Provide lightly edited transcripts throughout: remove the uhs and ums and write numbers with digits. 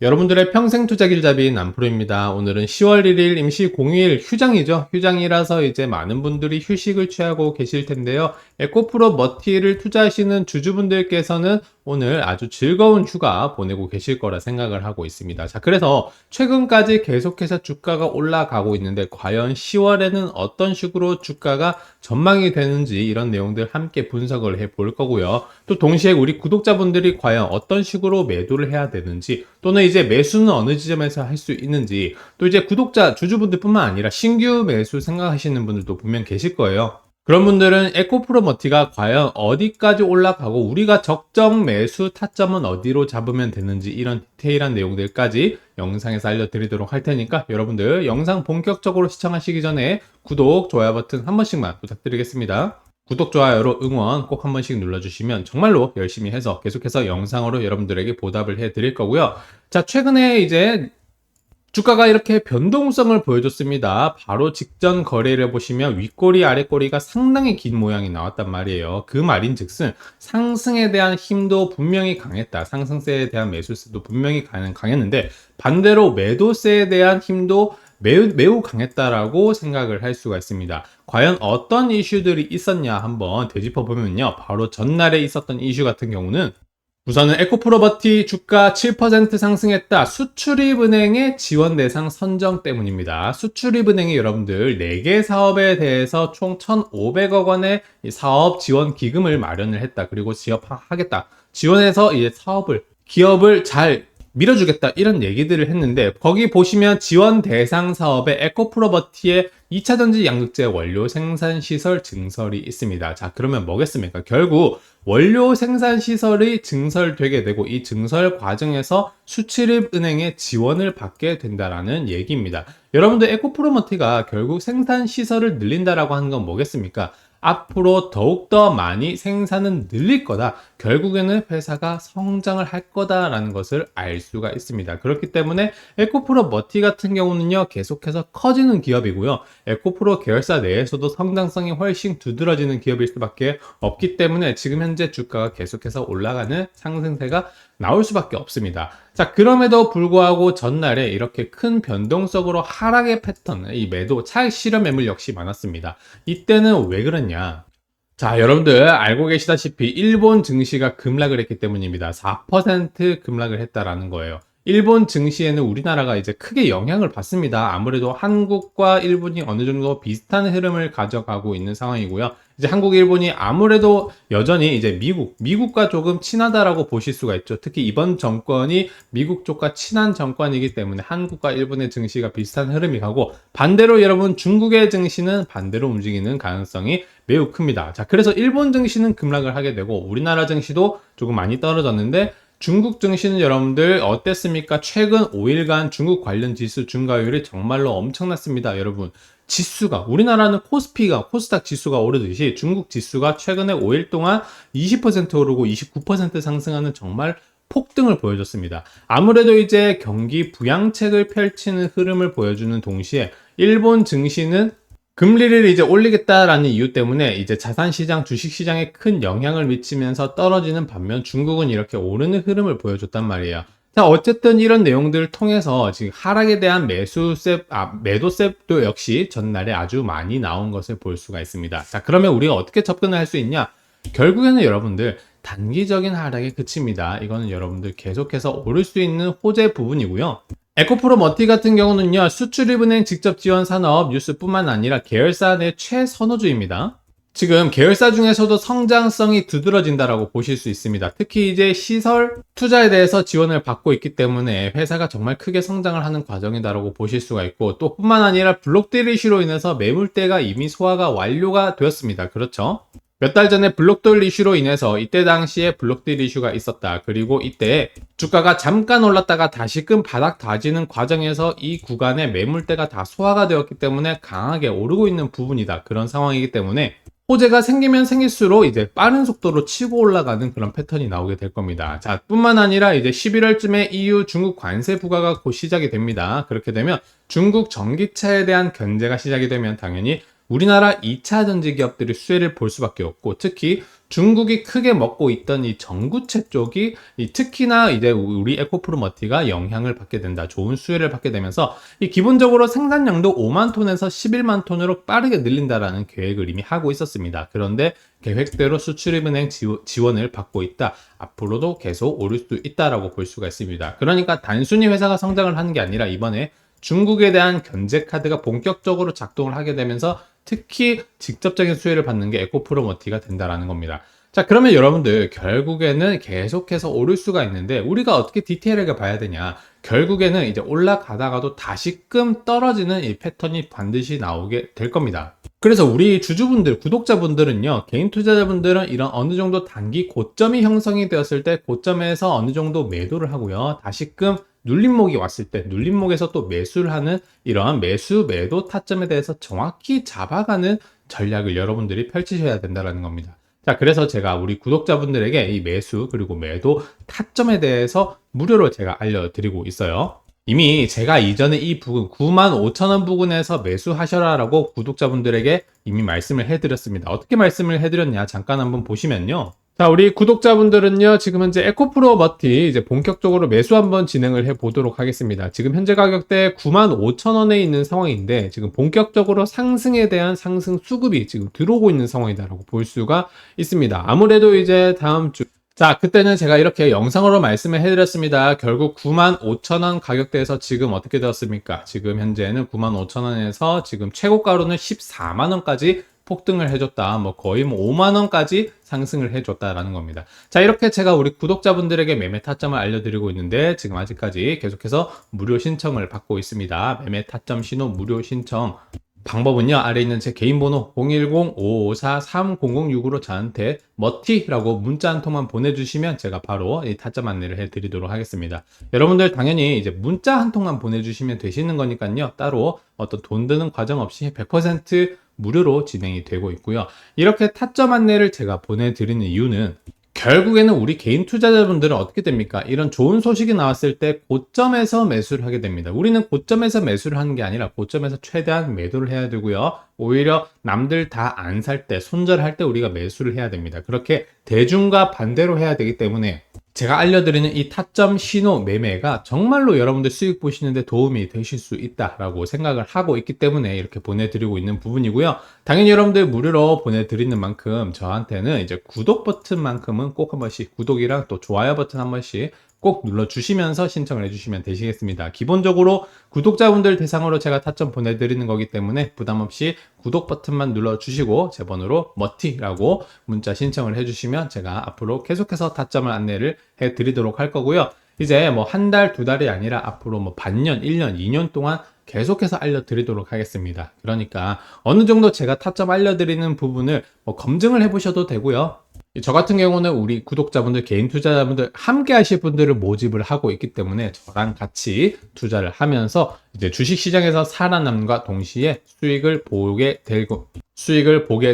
여러분들의 평생 투자 길잡이인 남프로입니다. 오늘은 10월 1일 임시 공휴일 휴장이죠. 휴장이라서 이제 많은 분들이 휴식을 취하고 계실 텐데요. 에코프로 머티를 투자하시는 주주분들께서는 오늘 아주 즐거운 휴가 보내고 계실 거라 생각을 하고 있습니다. 자, 그래서 최근까지 계속해서 주가가 올라가고 있는데 과연 10월에는 어떤 식으로 주가가 전망이 되는지 이런 내용들 함께 분석을 해 볼 거고요. 또 동시에 우리 구독자분들이 과연 어떤 식으로 매도를 해야 되는지, 또는 이제 매수는 어느 지점에서 할 수 있는지, 또 이제 구독자 주주분들뿐만 아니라 신규 매수 생각하시는 분들도 분명 계실 거예요. 그런 분들은 에코프로 머티가 과연 어디까지 올라가고 우리가 적정 매수 타점은 어디로 잡으면 되는지, 이런 디테일한 내용들까지 영상에서 알려드리도록 할 테니까 여러분들 영상 본격적으로 시청하시기 전에 구독, 좋아요 버튼 한 번씩만 부탁드리겠습니다. 구독, 좋아요로 응원 꼭 한 번씩 눌러주시면 정말로 열심히 해서 계속해서 영상으로 여러분들에게 보답을 해드릴 거고요. 자, 최근에 이제 주가가 이렇게 변동성을 보여줬습니다. 바로 직전 거래를 보시면 윗꼬리 아랫꼬리가 상당히 긴 모양이 나왔단 말이에요. 그 말인즉슨 상승에 대한 힘도 분명히 강했다. 상승세에 대한 매수세도 분명히 강했는데 반대로 매도세에 대한 힘도 매우 강했다라고 생각을 할 수가 있습니다. 과연 어떤 이슈들이 있었냐 한번 되짚어 보면요. 바로 전날에 있었던 이슈 같은 경우는 우선은 에코프로버티 주가 7% 상승했다. 수출입은행의 지원 대상 선정 때문입니다. 수출입은행이 여러분들 4개 사업에 대해서 총 1,500억 원의 사업 지원 기금을 마련을 했다. 그리고 지원하겠다. 지원해서 이제 기업을 잘 밀어주겠다, 이런 얘기들을 했는데, 거기 보시면 지원 대상 사업에 에코프로버티의 2차전지 양극재 원료 생산 시설 증설이 있습니다. 자, 그러면 뭐겠습니까? 결국 원료 생산 시설이 증설되게 되고 이 증설 과정에서 수출입은행의 지원을 받게 된다라는 얘기입니다. 여러분들 에코프로머티가 결국 생산 시설을 늘린다라고 하는 건 뭐겠습니까? 앞으로 더욱더 많이 생산은 늘릴 거다. 결국에는 회사가 성장을 할 거다라는 것을 알 수가 있습니다. 그렇기 때문에 에코프로 머티 같은 경우는요, 계속해서 커지는 기업이고요. 에코프로 계열사 내에서도 성장성이 훨씬 두드러지는 기업일 수밖에 없기 때문에 지금 현재 주가가 계속해서 올라가는 상승세가 나올 수밖에 없습니다. 자, 그럼에도 불구하고 전날에 이렇게 큰 변동성으로 하락의 패턴, 이 매도 차익 실현 매물 역시 많았습니다. 이때는 왜 그랬냐? 자, 여러분들 알고 계시다시피 일본 증시가 급락을 했기 때문입니다. 4% 급락을 했다라는 거예요. 일본 증시에는 우리나라가 이제 크게 영향을 받습니다. 아무래도 한국과 일본이 어느 정도 비슷한 흐름을 가져가고 있는 상황이고요. 이제 한국, 일본이 아무래도 여전히 이제 미국과 조금 친하다라고 보실 수가 있죠. 특히 이번 정권이 미국 쪽과 친한 정권이기 때문에 한국과 일본의 증시가 비슷한 흐름이 가고, 반대로 여러분 중국의 증시는 반대로 움직이는 가능성이 매우 큽니다. 자, 그래서 일본 증시는 급락을 하게 되고 우리나라 증시도 조금 많이 떨어졌는데, 중국 증시는 여러분들 어땠습니까? 최근 5일간 중국 관련 지수 증가율이 정말로 엄청났습니다. 여러분, 지수가, 우리나라는 코스닥 지수가 오르듯이 중국 지수가 최근에 5일 동안 20% 오르고 29% 상승하는 정말 폭등을 보여줬습니다. 아무래도 이제 경기 부양책을 펼치는 흐름을 보여주는 동시에 일본 증시는 금리를 이제 올리겠다라는 이유 때문에 이제 자산시장, 주식시장에 큰 영향을 미치면서 떨어지는 반면 중국은 이렇게 오르는 흐름을 보여줬단 말이에요. 자, 어쨌든 이런 내용들을 통해서 지금 하락에 대한 매도세도 역시 전날에 아주 많이 나온 것을 볼 수가 있습니다. 자, 그러면 우리가 어떻게 접근을 할 수 있냐? 결국에는 여러분들 단기적인 하락에 그칩니다. 이거는 여러분들 계속해서 오를 수 있는 호재 부분이고요. 에코프로 머티 같은 경우는요, 수출입은행 직접 지원 산업 뉴스뿐만 아니라 계열사 내 최선호주입니다. 지금 계열사 중에서도 성장성이 두드러진다라고 보실 수 있습니다. 특히 이제 시설 투자에 대해서 지원을 받고 있기 때문에 회사가 정말 크게 성장을 하는 과정이다라고 보실 수가 있고, 또 뿐만 아니라 블록딜 이슈로 인해서 매물대가 이미 소화가 완료가 되었습니다. 그렇죠? 몇 달 전에 블록딜 이슈로 인해서 이때 당시에 블록딜 이슈가 있었다. 그리고 이때 주가가 잠깐 올랐다가 다시금 바닥 다지는 과정에서 이 구간에 매물대가 다 소화가 되었기 때문에 강하게 오르고 있는 부분이다. 그런 상황이기 때문에 호재가 생기면 생길수록 이제 빠른 속도로 치고 올라가는 그런 패턴이 나오게 될 겁니다. 자, 뿐만 아니라 이제 11월쯤에 EU 중국 관세 부과가 곧 시작이 됩니다. 그렇게 되면 중국 전기차에 대한 견제가 시작이 되면 당연히 우리나라 2차 전지 기업들이 수혜를 볼 수밖에 없고, 특히 중국이 크게 먹고 있던 이 전구체 쪽이 특히나 이제 우리 에코프로 머티가 영향을 받게 된다. 좋은 수혜를 받게 되면서 이 기본적으로 생산량도 5만 톤에서 11만 톤으로 빠르게 늘린다라는 계획을 이미 하고 있었습니다. 그런데 계획대로 수출입은행 지원을 받고 있다. 앞으로도 계속 오를 수 있다라고 볼 수가 있습니다. 그러니까 단순히 회사가 성장을 하는 게 아니라 이번에 중국에 대한 견제 카드가 본격적으로 작동을 하게 되면서 특히 직접적인 수혜를 받는 게 에코프로 머티가 된다라는 겁니다. 자, 그러면 여러분들 결국에는 계속해서 오를 수가 있는데 우리가 어떻게 디테일하게 봐야 되냐? 결국에는 이제 올라가다가도 다시금 떨어지는 이 패턴이 반드시 나오게 될 겁니다. 그래서 우리 주주분들, 구독자분들은요, 개인 투자자분들은 이런 어느 정도 단기 고점이 형성이 되었을 때 고점에서 어느 정도 매도를 하고요. 다시금 눌림목이 왔을 때 눌림목에서 또 매수를 하는 이러한 매수 매도 타점에 대해서 정확히 잡아가는 전략을 여러분들이 펼치셔야 된다는 겁니다. 자, 그래서 제가 우리 구독자분들에게 이 매수 그리고 매도 타점에 대해서 무료로 제가 알려드리고 있어요. 이미 제가 이전에 이 부근 95,000원 부근에서 매수하셔라 라고 구독자분들에게 이미 말씀을 해드렸습니다. 어떻게 말씀을 해드렸냐 잠깐 한번 보시면요. 자, 우리 구독자분들은요, 지금 현재 에코프로 머티 이제 본격적으로 매수 한번 진행을 해 보도록 하겠습니다. 지금 현재 가격대 95,000원에 있는 상황인데, 지금 본격적으로 상승에 대한 상승 수급이 지금 들어오고 있는 상황이다라고 볼 수가 있습니다. 아무래도 이제 다음 주, 자, 그때는 제가 이렇게 영상으로 말씀을 해드렸습니다. 결국 95,000원 가격대에서 지금 어떻게 되었습니까? 지금 현재는 95,000원에서 지금 최고가로는 14만원까지 폭등을 해줬다. 뭐 거의 5만원까지 상승을 해줬다라는 겁니다. 자, 이렇게 제가 우리 구독자분들에게 매매 타점을 알려드리고 있는데 지금 아직까지 계속해서 무료 신청을 받고 있습니다. 매매 타점 신호 무료 신청. 방법은요, 아래 있는 제 개인 번호 010-5554-3006으로 저한테 머티라고 문자 한 통만 보내주시면 제가 바로 이 타점 안내를 해드리도록 하겠습니다. 여러분들 당연히 이제 문자 한 통만 보내주시면 되시는 거니까요, 따로 어떤 돈 드는 과정 없이 100% 무료로 진행이 되고 있고요. 이렇게 타점 안내를 제가 보내드리는 이유는 결국에는 우리 개인 투자자분들은 어떻게 됩니까? 이런 좋은 소식이 나왔을 때 고점에서 매수를 하게 됩니다. 우리는 고점에서 매수를 하는 게 아니라 고점에서 최대한 매도를 해야 되고요. 오히려 남들 다 안 살 때, 손절할 때 우리가 매수를 해야 됩니다. 그렇게 대중과 반대로 해야 되기 때문에 제가 알려드리는 이 타점 신호 매매가 정말로 여러분들 수익 보시는데 도움이 되실 수 있다라고 생각을 하고 있기 때문에 이렇게 보내드리고 있는 부분이고요. 당연히 여러분들 무료로 보내드리는 만큼 저한테는 이제 구독 버튼만큼은 꼭 한 번씩 구독이랑 또 좋아요 버튼 한 번씩 꼭 눌러주시면서 신청을 해주시면 되시겠습니다. 기본적으로 구독자분들 대상으로 제가 타점 보내드리는 거기 때문에 부담없이 구독 버튼만 눌러주시고 제 번호로 머티라고 문자 신청을 해주시면 제가 앞으로 계속해서 타점을 안내를 해드리도록 할 거고요. 이제 뭐 한 달, 두 달이 아니라 앞으로 뭐 반년, 1년, 2년 동안 계속해서 알려드리도록 하겠습니다. 그러니까 어느 정도 제가 타점 알려드리는 부분을 뭐 검증을 해보셔도 되고요. 저 같은 경우는 우리 구독자분들, 개인 투자자분들 함께 하실 분들을 모집을 하고 있기 때문에 저랑 같이 투자를 하면서 이제 주식시장에서 살아남과 동시에 수익을 보게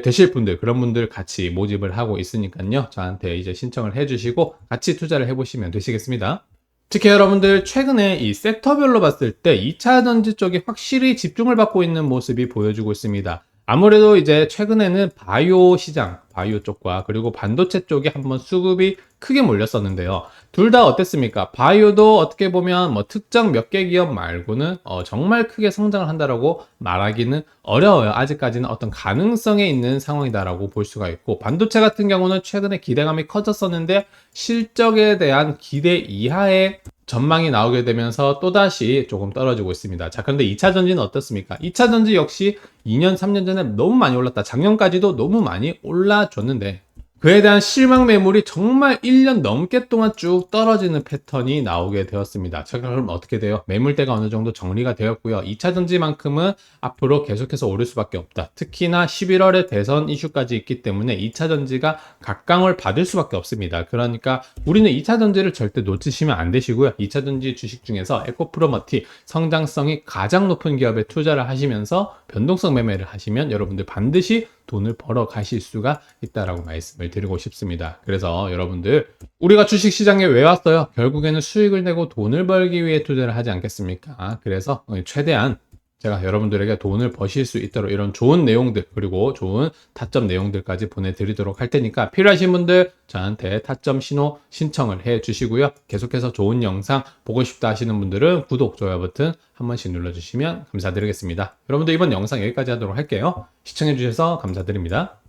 되실 분들, 그런 분들 같이 모집을 하고 있으니까요. 저한테 이제 신청을 해주시고 같이 투자를 해보시면 되시겠습니다. 특히 여러분들 최근에 이 섹터별로 봤을 때 2차 전지 쪽이 확실히 집중을 받고 있는 모습이 보여주고 있습니다. 아무래도 이제 최근에는 바이오 시장, 바이오 쪽과 그리고 반도체 쪽이 한번 수급이 크게 몰렸었는데요. 둘 다 어땠습니까? 바이오도 어떻게 보면 뭐 특정 몇 개 기업 말고는 정말 크게 성장을 한다라고 말하기는 어려워요. 아직까지는 어떤 가능성에 있는 상황이다라고 볼 수가 있고, 반도체 같은 경우는 최근에 기대감이 커졌었는데 실적에 대한 기대 이하의 전망이 나오게 되면서 또다시 조금 떨어지고 있습니다. 자, 그런데 2차 전지는 어떻습니까? 2차 전지 역시 2년, 3년 전에 너무 많이 올랐다. 작년까지도 너무 많이 올라줬는데 그에 대한 실망 매물이 정말 1년 넘게 동안 쭉 떨어지는 패턴이 나오게 되었습니다. 자, 그럼 어떻게 돼요? 매물대가 어느 정도 정리가 되었고요. 2차 전지만큼은 앞으로 계속해서 오를 수밖에 없다. 특히나 11월에 대선 이슈까지 있기 때문에 2차 전지가 각광을 받을 수밖에 없습니다. 그러니까 우리는 2차 전지를 절대 놓치시면 안 되시고요. 2차 전지 주식 중에서 에코프로머티 성장성이 가장 높은 기업에 투자를 하시면서 변동성 매매를 하시면 여러분들 반드시 돈을 벌어 가실 수가 있다라고 말씀을 드리고 싶습니다. 그래서 여러분들, 우리가 주식시장에 왜 왔어요? 결국에는 수익을 내고 돈을 벌기 위해 투자를 하지 않겠습니까? 그래서 최대한 제가 여러분들에게 돈을 버실 수 있도록 이런 좋은 내용들 그리고 좋은 타점 내용들까지 보내드리도록 할 테니까 필요하신 분들 저한테 타점 신호 신청을 해 주시고요. 계속해서 좋은 영상 보고 싶다 하시는 분들은 구독, 좋아요 버튼 한 번씩 눌러주시면 감사드리겠습니다. 여러분들 이번 영상 여기까지 하도록 할게요. 시청해 주셔서 감사드립니다.